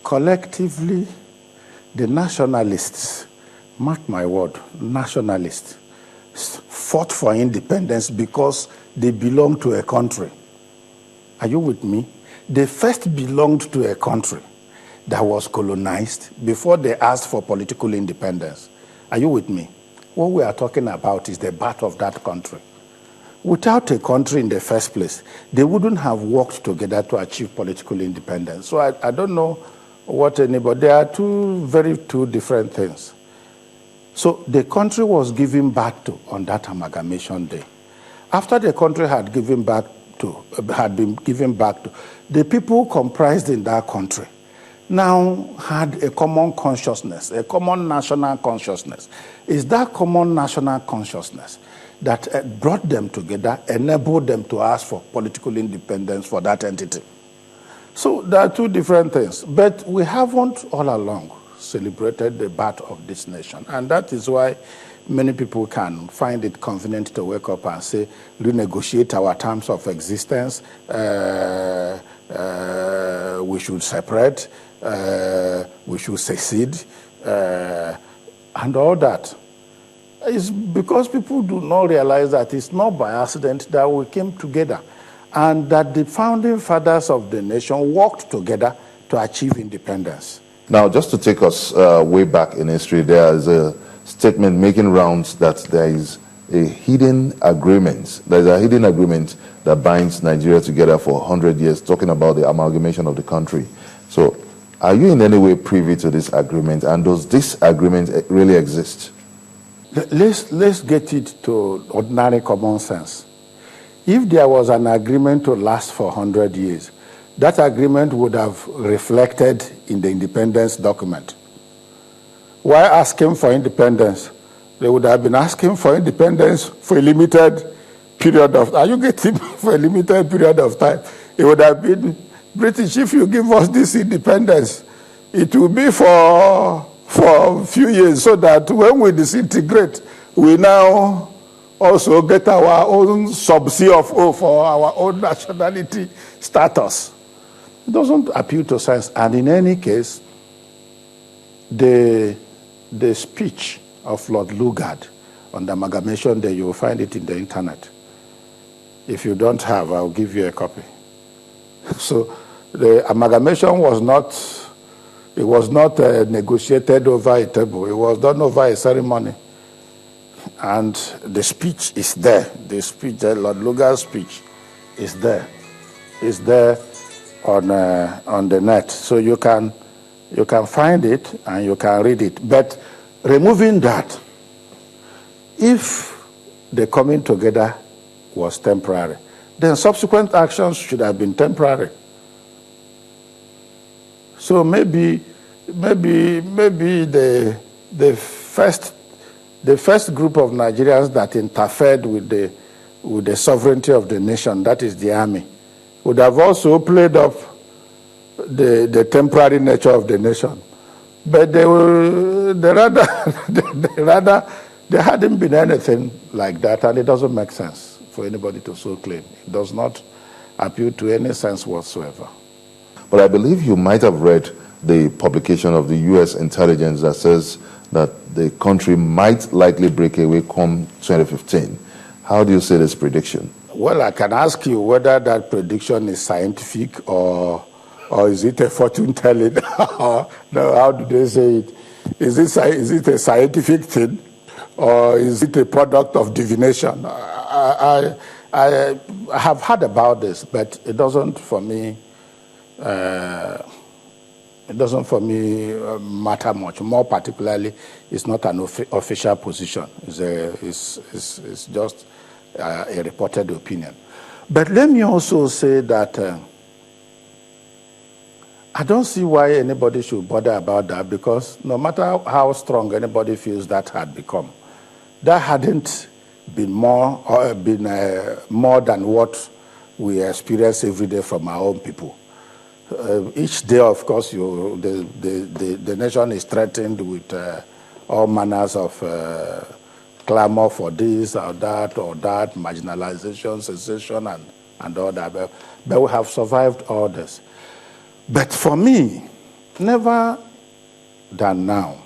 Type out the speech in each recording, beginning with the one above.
collectively, the nationalists, mark my word, nationalists, fought for independence because they belonged to a country. Are you with me? They first belonged to a country that was colonized before they asked for political independence. Are you with me? What we are talking about is the birth of that country. Without a country in the first place, they wouldn't have worked together to achieve political independence. So I don't know what anybody, there are two different things. So the country was given back to on that amalgamation day. After the country had been given back to, the people comprised in that country now had a common consciousness, a common national consciousness. It's that common national consciousness that brought them together, enabled them to ask for political independence for that entity. So there are two different things, but we haven't all along celebrated the birth of this nation, and that is why many people can find it convenient to wake up and say, renegotiate our terms of existence, we should separate, we should secede, and all that. It's because people do not realize that it's not by accident that we came together and that the founding fathers of the nation worked together to achieve independence. Now, just to take us way back in history, there is a statement making rounds that there is a hidden agreement. There is a hidden agreement that binds Nigeria together for 100 years, talking about the amalgamation of the country. So, are you in any way privy to this agreement, and does this agreement really exist? Let's get it to ordinary common sense. If there was an agreement to last for 100 years, that agreement would have reflected in the independence document. While asking for independence, they would have been asking for independence for a limited period of time. Are you getting for a limited period of time? It would have been, British, if you give us this independence, it will be for a few years, so that when we disintegrate, we now also get our own sub-CFO for our own nationality status. It doesn't appeal to science. And in any case, the speech of Lord Lugard on the amalgamation day, you will find it in the internet. If you don't have, I'll give you a copy. So the amalgamation was not negotiated over a table. It was done over a ceremony. And the speech is there. The speech, Lord Lugard's speech, is there. It's there on the net. So you can find it and you can read it. But removing that, if the coming together was temporary, then subsequent actions should have been temporary. So maybe the first group of Nigerians that interfered with the sovereignty of the nation, that is the army, would have also played up the temporary nature of the nation. But there hadn't been anything like that, and it doesn't make sense for anybody to so claim. It does not appeal to any sense whatsoever. But I believe you might have read the publication of the U.S. intelligence that says that the country might likely break away come 2015. How do you see this prediction? Well, I can ask you whether that prediction is scientific or is it a fortune telling? No, how do they say it? Is it a scientific thing or is it a product of divination? I have heard about this, but it doesn't for me. It doesn't for me matter much. More particularly, it's not an official position. It's just a reported opinion. But let me also say that I don't see why anybody should bother about that, because no matter how strong anybody feels that had become, that hadn't been more than what we experience every day from our own people. Each day, of course, the nation is threatened with all manners of clamor for this or that, marginalization, secession, and all that. But we have survived all this. But for me, Never than now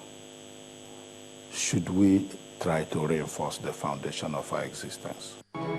should we try to reinforce the foundation of our existence.